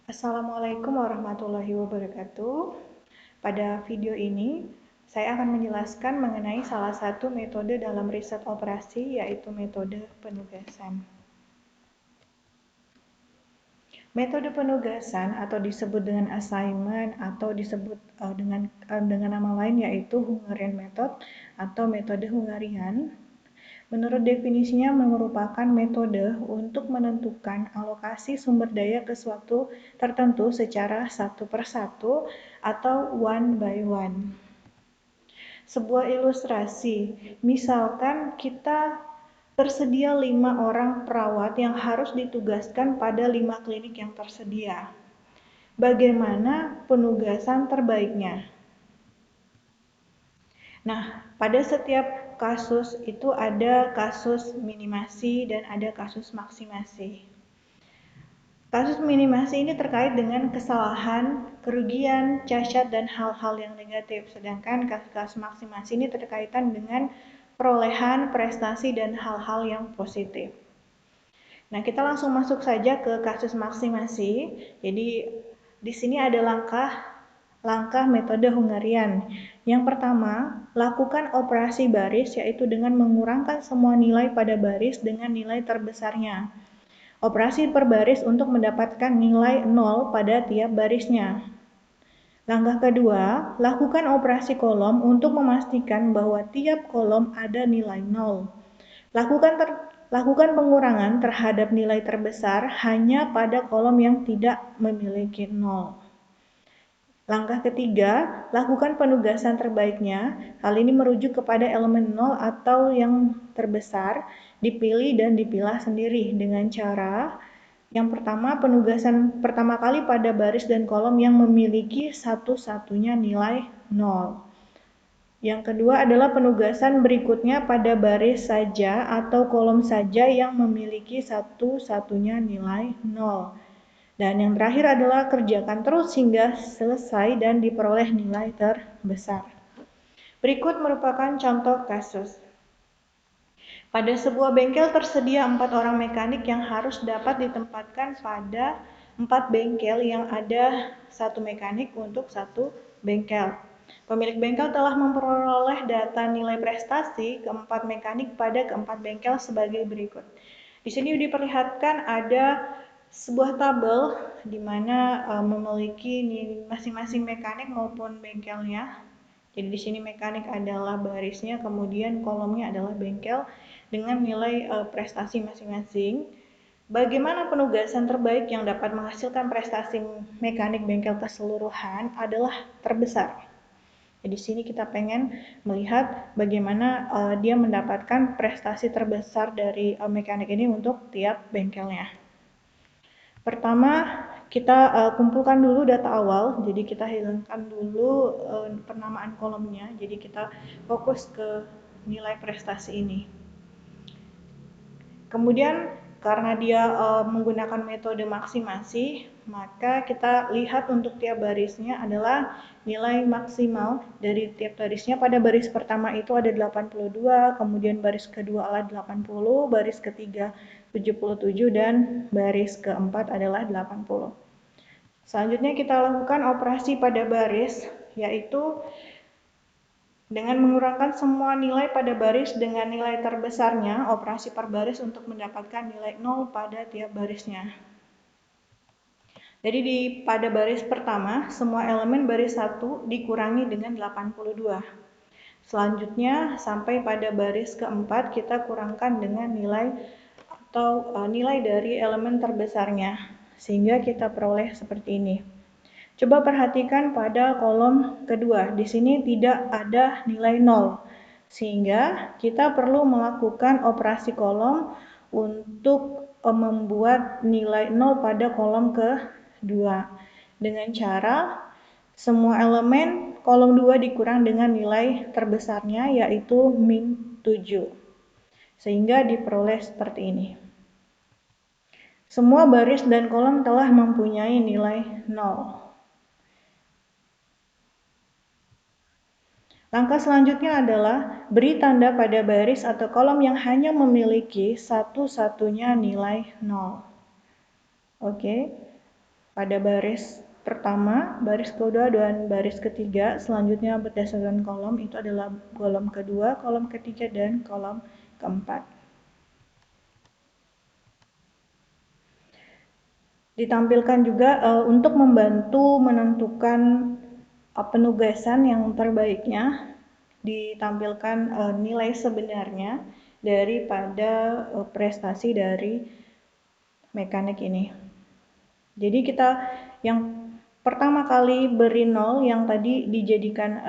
Assalamualaikum warahmatullahi wabarakatuh. Pada video ini, saya akan menjelaskan mengenai salah satu metode dalam riset operasi, yaitu metode penugasan. Metode penugasan atau disebut dengan assignment atau disebut dengan nama lain yaitu Hungarian method atau metode Hungarian. Menurut definisinya merupakan metode untuk menentukan alokasi sumber daya ke suatu tertentu secara satu persatu atau one by one. Sebuah ilustrasi, misalkan kita tersedia 5 orang perawat yang harus ditugaskan pada 5 klinik yang tersedia. Bagaimana penugasan terbaiknya? Nah, pada setiap kasus itu ada kasus minimasi dan ada kasus maksimasi. Kasus minimasi ini terkait dengan kesalahan, kerugian, cacat, dan hal-hal yang negatif. Sedangkan kasus maksimasi ini terkaitan dengan perolehan, prestasi, dan hal-hal yang positif. Nah, kita langsung masuk saja ke kasus maksimasi. Jadi, di sini ada langkah metode Hungarian. Yang pertama, lakukan operasi baris yaitu dengan mengurangkan semua nilai pada baris dengan nilai terbesarnya. Operasi per baris untuk mendapatkan nilai 0 pada tiap barisnya. Langkah kedua, lakukan operasi kolom untuk memastikan bahwa tiap kolom ada nilai 0. Lakukan pengurangan terhadap nilai terbesar hanya pada kolom yang tidak memiliki 0. Langkah ketiga, lakukan penugasan terbaiknya. Hal ini merujuk kepada elemen 0 atau yang terbesar, dipilih dan dipilah sendiri dengan cara yang pertama, penugasan pertama kali pada baris dan kolom yang memiliki satu-satunya nilai 0. Yang kedua adalah penugasan berikutnya pada baris saja atau kolom saja yang memiliki satu-satunya nilai 0. Dan yang terakhir adalah kerjakan terus hingga selesai dan diperoleh nilai terbesar. Berikut merupakan contoh kasus. Pada sebuah bengkel tersedia 4 orang mekanik yang harus dapat ditempatkan pada 4 bengkel yang ada 1 mekanik untuk 1 bengkel. Pemilik bengkel telah memperoleh data nilai prestasi keempat mekanik pada keempat bengkel sebagai berikut. Di sini diperlihatkan ada sebuah tabel di mana memiliki masing-masing mekanik maupun bengkelnya. Jadi di sini mekanik adalah barisnya, kemudian kolomnya adalah bengkel dengan nilai prestasi masing-masing. Bagaimana penugasan terbaik yang dapat menghasilkan prestasi mekanik bengkel keseluruhan adalah terbesar. Jadi di sini kita pengen melihat bagaimana dia mendapatkan prestasi terbesar dari mekanik ini untuk tiap bengkelnya. Pertama, kita kumpulkan dulu data awal, jadi kita hilangkan dulu penamaan kolomnya, jadi kita fokus ke nilai prestasi ini. Kemudian karena dia menggunakan metode maksimasi, maka kita lihat untuk tiap barisnya adalah nilai maksimal dari tiap barisnya. Pada baris pertama itu ada 82, kemudian baris kedua adalah 80, baris ketiga 77, dan baris keempat adalah 80. Selanjutnya kita lakukan operasi pada baris, yaitu dengan mengurangkan semua nilai pada baris dengan nilai terbesarnya, operasi per baris untuk mendapatkan nilai 0 pada tiap barisnya. Jadi pada baris pertama, semua elemen baris 1 dikurangi dengan 82. Selanjutnya sampai pada baris keempat kita kurangkan dengan nilai dari elemen terbesarnya, sehingga kita peroleh seperti ini. Coba perhatikan pada kolom kedua, di sini tidak ada nilai 0, sehingga kita perlu melakukan operasi kolom untuk membuat nilai 0 pada kolom kedua. Dengan cara semua elemen kolom 2 dikurang dengan nilai terbesarnya, yaitu min 7. Sehingga diperoleh seperti ini. Semua baris dan kolom telah mempunyai nilai 0. Langkah selanjutnya adalah beri tanda pada baris atau kolom yang hanya memiliki satu-satunya nilai 0. Oke. pada baris pertama, baris kedua, dan baris ketiga. Selanjutnya berdasarkan kolom itu adalah kolom kedua, kolom ketiga, dan kolom keempat. Ditampilkan juga untuk membantu menentukan penugasan yang terbaiknya, ditampilkan nilai sebenarnya daripada prestasi dari mekanik ini. Jadi kita yang pertama kali beri 0 yang tadi dijadikan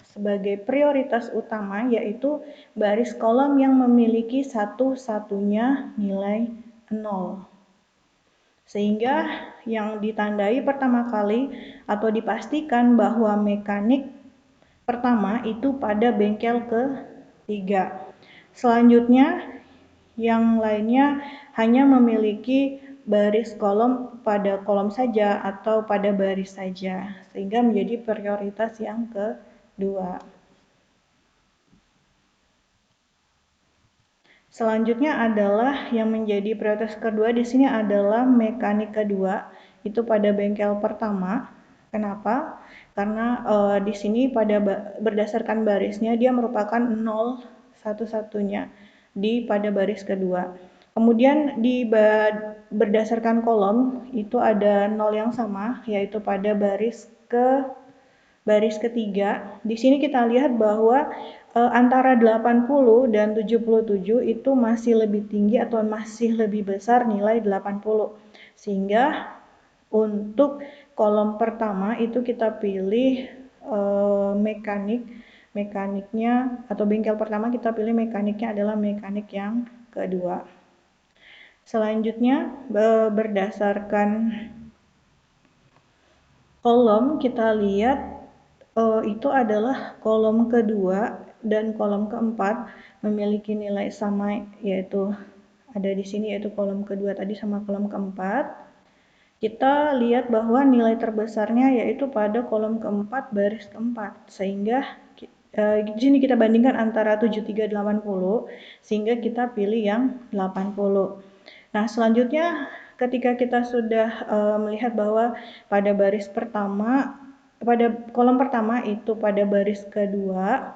sebagai prioritas utama, yaitu baris kolom yang memiliki satu-satunya nilai 0. Sehingga yang ditandai pertama kali atau dipastikan bahwa mekanik pertama itu pada bengkel ketiga. Selanjutnya yang lainnya hanya memiliki baris kolom pada kolom saja atau pada baris saja, sehingga menjadi prioritas yang kedua. Selanjutnya adalah yang menjadi prioritas kedua di sini adalah mekanik kedua, itu pada bengkel pertama. Kenapa? Karena di sini berdasarkan barisnya dia merupakan 0 satu-satunya pada baris kedua. Kemudian berdasarkan kolom itu ada 0 yang sama, yaitu pada baris ketiga. Di sini kita lihat bahwa antara 80 dan 77 itu masih lebih tinggi atau masih lebih besar nilai 80. Sehingga untuk kolom pertama itu kita pilih mekaniknya atau bengkel pertama kita pilih mekaniknya adalah mekanik yang kedua. Selanjutnya berdasarkan kolom kita lihat itu adalah kolom kedua dan kolom keempat memiliki nilai sama, yaitu ada di sini yaitu kolom kedua tadi sama kolom keempat. Kita lihat bahwa nilai terbesarnya yaitu pada kolom keempat baris keempat, sehingga di sini kita bandingkan antara 73 80 sehingga kita pilih yang 80. Nah, selanjutnya ketika kita sudah melihat bahwa pada kolom pertama itu pada baris kedua,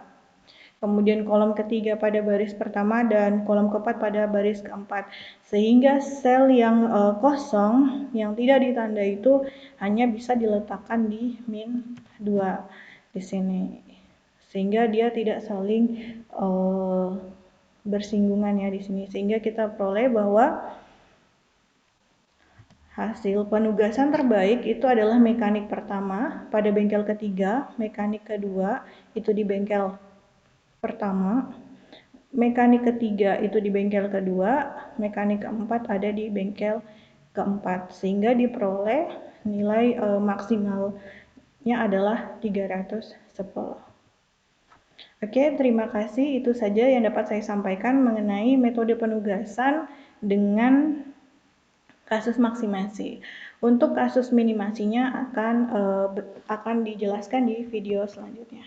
kemudian kolom ketiga pada baris pertama, dan kolom keempat pada baris keempat. Sehingga sel yang kosong yang tidak ditanda itu hanya bisa diletakkan di -2 di sini. Sehingga dia tidak saling bersinggungan ya di sini. Sehingga kita peroleh bahwa hasil penugasan terbaik itu adalah mekanik pertama pada bengkel ketiga, mekanik kedua itu di bengkel pertama, mekanik ketiga itu di bengkel kedua, mekanik keempat ada di bengkel keempat, sehingga diperoleh nilai maksimalnya adalah 310. Oke, terima kasih. Itu saja yang dapat saya sampaikan mengenai metode penugasan dengan kasus maksimasi. Untuk kasus minimasinya akan dijelaskan di video selanjutnya.